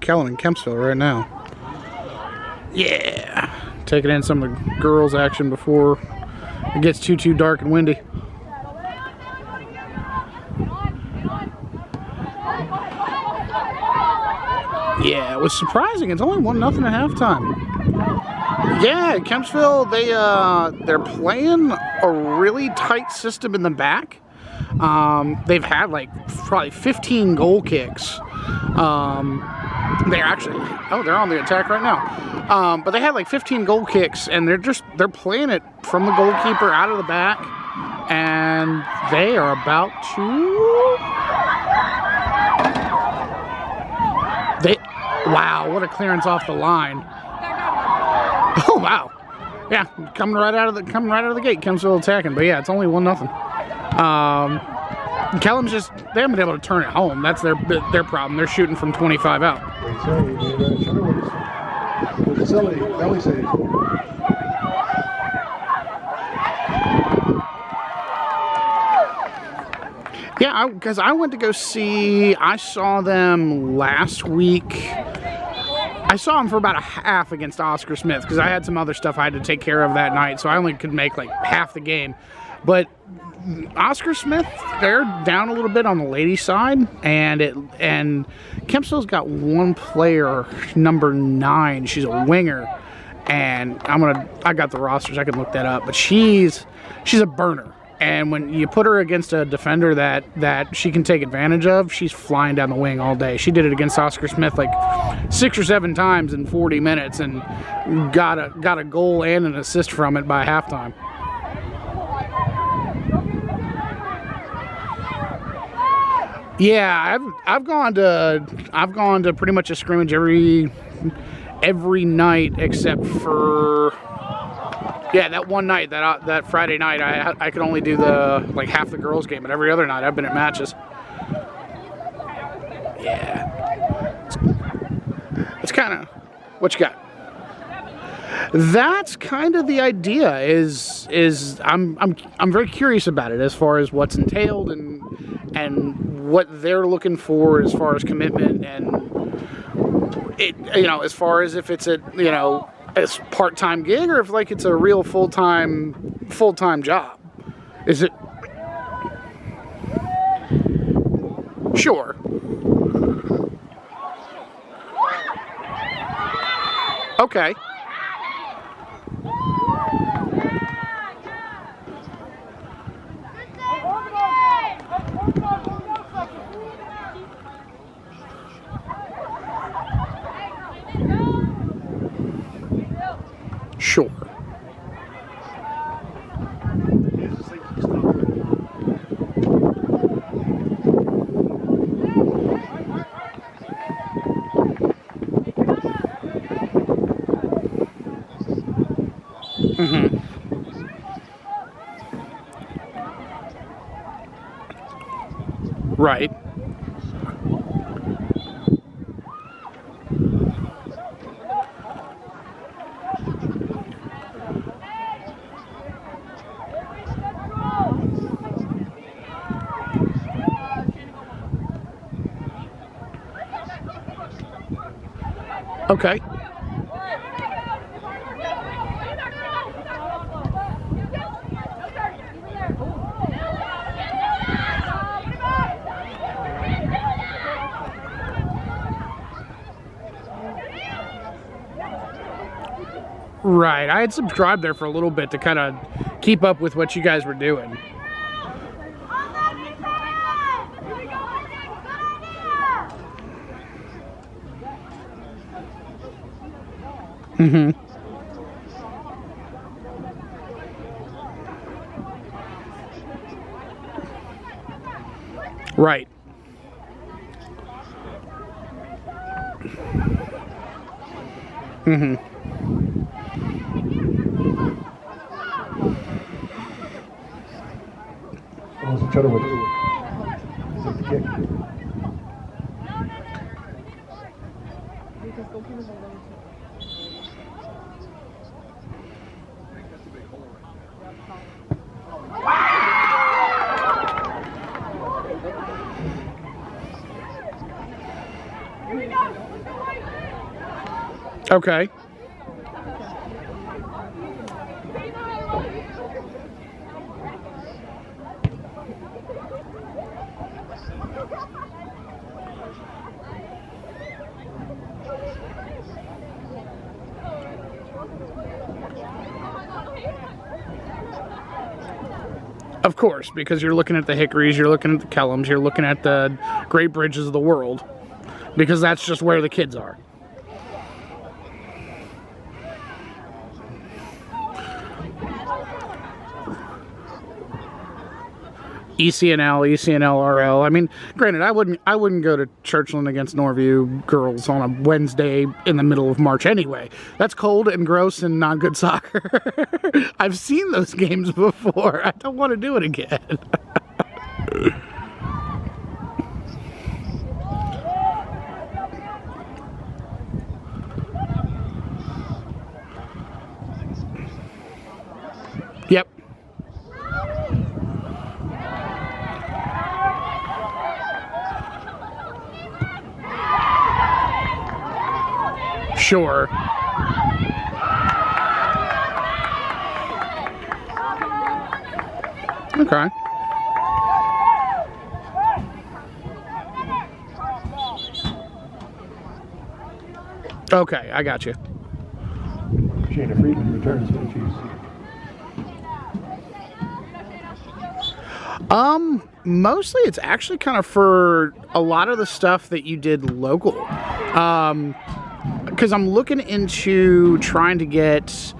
Kellam in Kempsville right now. Yeah, taking in some of the girls' action before it gets too dark and windy. Yeah, it was surprising. It's only 1-0 at halftime. Yeah, Kempsville, they're playing a really tight system in the back. They've had like probably 15 goal kicks. They're actually, they're on the attack right now. But they had like 15 goal kicks, and they're playing it from the goalkeeper out of the back, and they are about to. Wow, what a clearance off the line! Oh wow, yeah, coming right out of the gate. Kempsville attacking, but yeah, it's only 1-0. Kellam's they haven't been able to turn it home. That's their problem. They're shooting from 25 out. Yeah, because I went to go see. I saw them last week. I saw them for about a half against Oscar Smith because I had some other stuff I had to take care of that night, so I only could make like half the game. But Oscar Smith, they're down a little bit on the ladies' side, and Kempsville's got one player, number 9. She's a winger, and I got the rosters. I can look that up, but she's a burner. And when you put her against a defender that she can take advantage of, she's flying down the wing all day. She did it against Oscar Smith like 6 or 7 times in 40 minutes and got a goal and an assist from it by halftime. Yeah, I've gone to pretty much a scrimmage every night except for. Yeah, that one night, that Friday night, I could only do half the girls' game, but every other night I've been at matches. Yeah, it's kind of what you got. That's kind of the idea. Is I'm very curious about it as far as what's entailed and what they're looking for as far as commitment and it as far as if it's a as part-time gig or if like it's a real full-time job. Is it? Sure. Okay. Sure. Mm-hmm. Right. Okay. Right. I had subscribed there for a little bit to kind of keep up with what you guys were doing. Mm-hmm. Right. Mm-hmm. Here we go. Okay. Of course, because you're looking at the Hickories, you're looking at the Kellams, you're looking at the Great Bridges of the world, because that's just where the kids are. ECNL, ECNL-RL. I mean, granted, I wouldn't go to Churchland against Norview girls on a Wednesday in the middle of March anyway. That's cold and gross and not good soccer. I've seen those games before. I don't want to do it again. Yep. Sure. Okay. Okay, I got you. Shana Friedman returns for the Chiefs. Mostly it's actually kind of for a lot of the stuff that you did local. Because I'm looking into trying to get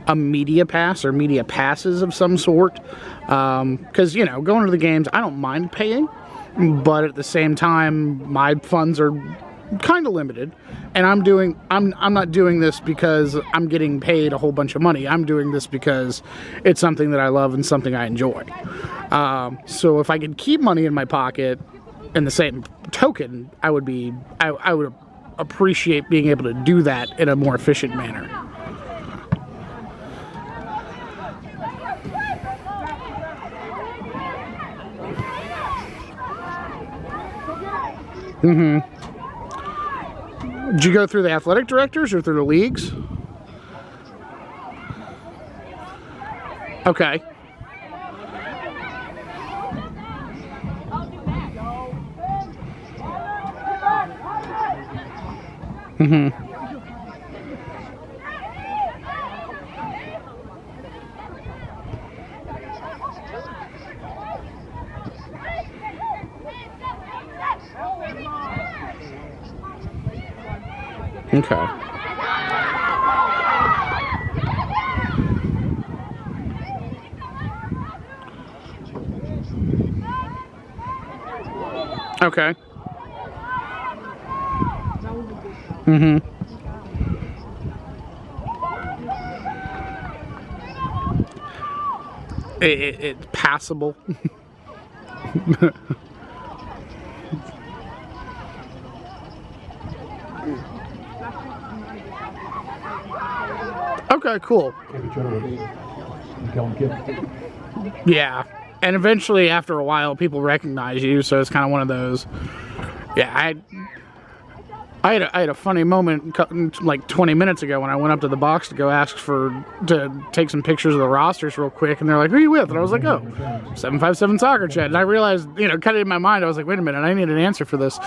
a media pass or media passes of some sort. Because, you know, going to the games, I don't mind paying. But at the same time, my funds are kind of limited. And I'm not doing this because I'm getting paid a whole bunch of money. I'm doing this because it's something that I love and something I enjoy. So if I could keep money in my pocket in the same token, I would appreciate being able to do that in a more efficient manner. Mm-hmm. Did you go through the athletic directors or through the leagues? Okay. Mm-hmm. Okay. Okay. Mm-hmm. It's passable. Okay, cool. Yeah, and eventually, after a while, people recognize you, so it's kind of one of those. Yeah, I had a funny moment like 20 minutes ago when I went up to the box to go ask to take some pictures of the rosters real quick, and they're like, "Who are you with?" And I was like, "Oh, 757 Soccer Chat." And I realized, you know, kind of in my mind, I was like, "Wait a minute, I need an answer for this."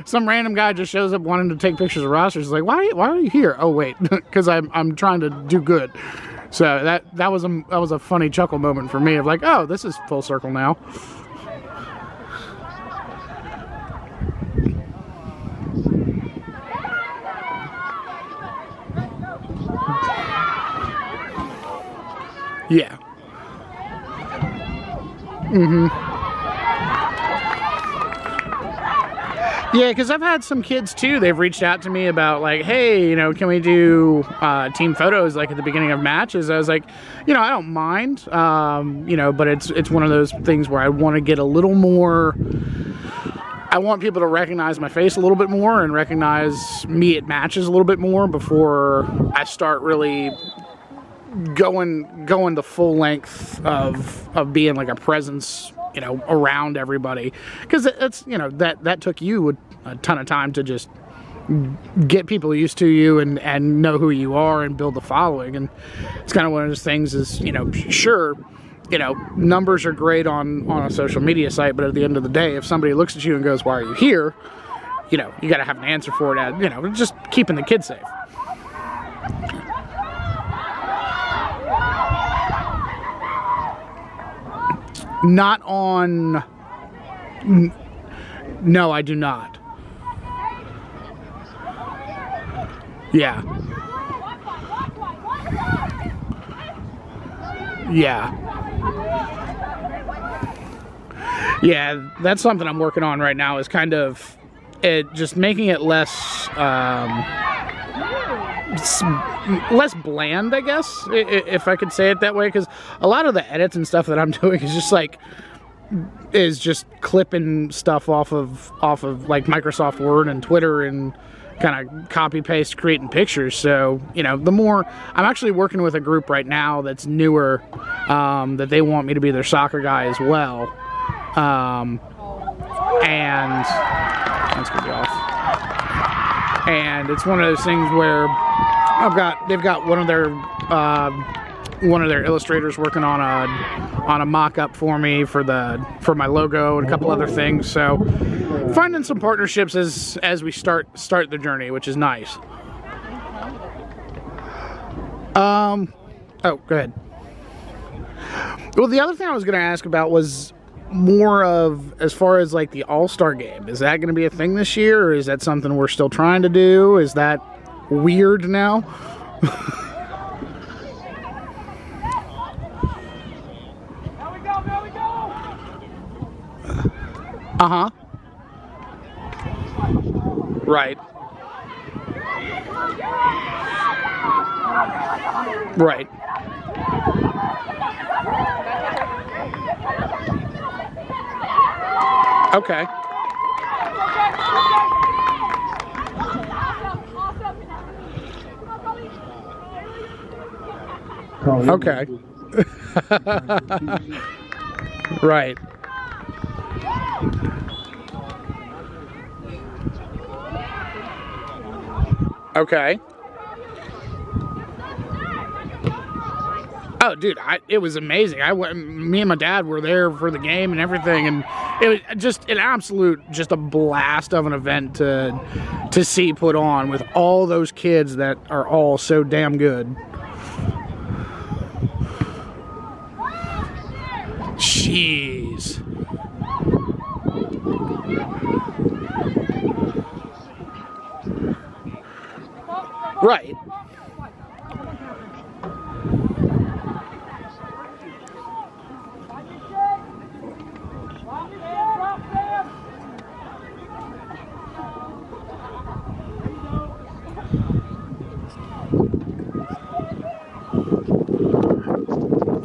Some random guy just shows up wanting to take pictures of rosters. He's like, "Why are you here?" Oh wait, because I'm trying to do good. So that was a funny chuckle moment for me of like, "Oh, this is full circle now." Yeah. Mm-hmm. Yeah, because I've had some kids too. They've reached out to me about like, hey, you know, can we do team photos like at the beginning of matches? I was like, you know, I don't mind, you know, but it's one of those things where I want to get a little more. I want people to recognize my face a little bit more and recognize me at matches a little bit more before I start really going the full length of being like a presence, you know, around everybody, because it's, you know, that took you a ton of time to just get people used to you and know who you are and build the following. And it's kind of one of those things is, you know, sure, you know, numbers are great on a social media site, but at the end of the day, if somebody looks at you and goes, why are you here? You know, you got to have an answer for it. You know, just keeping the kids safe. Not on... No, I do not. Yeah. Yeah. Yeah, that's something I'm working on right now, is kind of just making it less less bland, I guess, if I could say it that way, because a lot of the edits and stuff that I'm doing is just like clipping stuff off of like Microsoft Word and Twitter and kind of copy paste creating pictures. So, you know, the more I'm actually working with a group right now that's newer, that they want me to be their soccer guy as well. And that's gonna be off. And it's one of those things where they've got one of their illustrators working on a mock-up for me for my logo and a couple other things. So finding some partnerships as we start the journey, which is nice. Oh, go ahead. Well, the other thing I was going to ask about was more of, as far as like the All-Star game. Is that going to be a thing this year, or is that something we're still trying to do? Is that weird now? Uh-huh. Right. Right. Okay. Okay. Right. Okay. Oh, dude, it was amazing. Me and my dad were there for the game and everything, and it was just an absolute, just a blast of an event to see put on with all those kids that are all so damn good. Jeez. Right.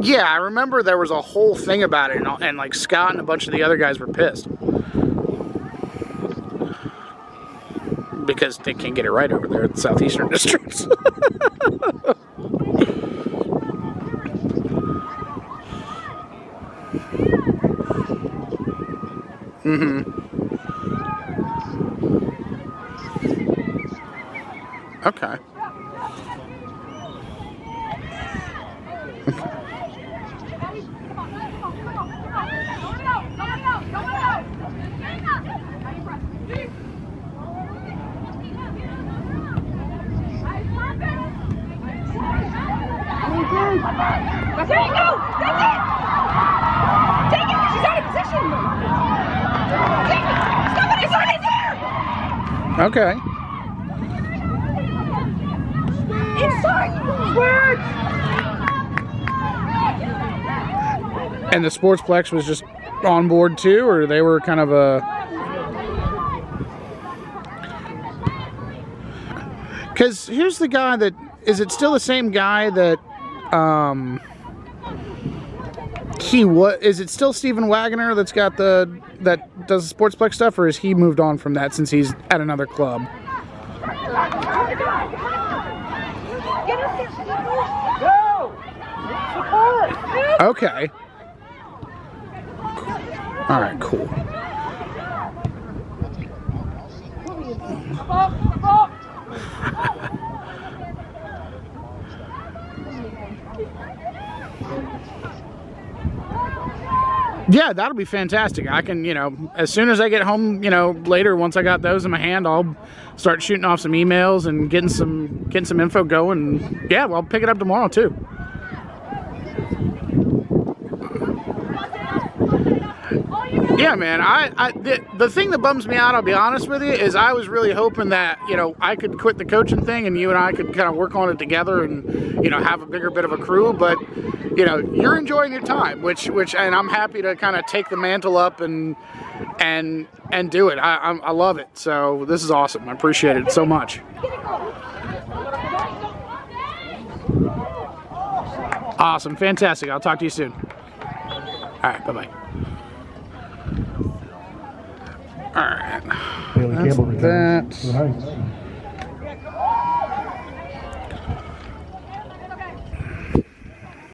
Yeah, I remember there was a whole thing about it, and like Scott and a bunch of the other guys were pissed because they can't get it right over there at the Southeastern Districts. Mm-hmm. Okay. There you go! That's it! Take it! She's out of position! Take it! Somebody's already there! Okay. Inside! Word! And the Sportsplex was just on board too, or they were kind of a... Because here's the guy that... Is it still the same guy that... Is it still Stephen Wagner that does the Sportsplex stuff, or has he moved on from that since he's at another club? Okay. All right, cool. Yeah, that'll be fantastic. I can, as soon as I get home, later, once I got those in my hand, I'll start shooting off some emails and getting some info going. Yeah, well, I'll pick it up tomorrow too. Yeah, man. The thing that bums me out, I'll be honest with you, is I was really hoping that I could quit the coaching thing and you and I could kind of work on it together and have a bigger bit of a crew. But you're enjoying your time, which and I'm happy to kind of take the mantle up and do it. I love it. So this is awesome. I appreciate it so much. Awesome, fantastic. I'll talk to you soon. All right, bye-bye. All right. Bailey Campbell That's returns to the Heights.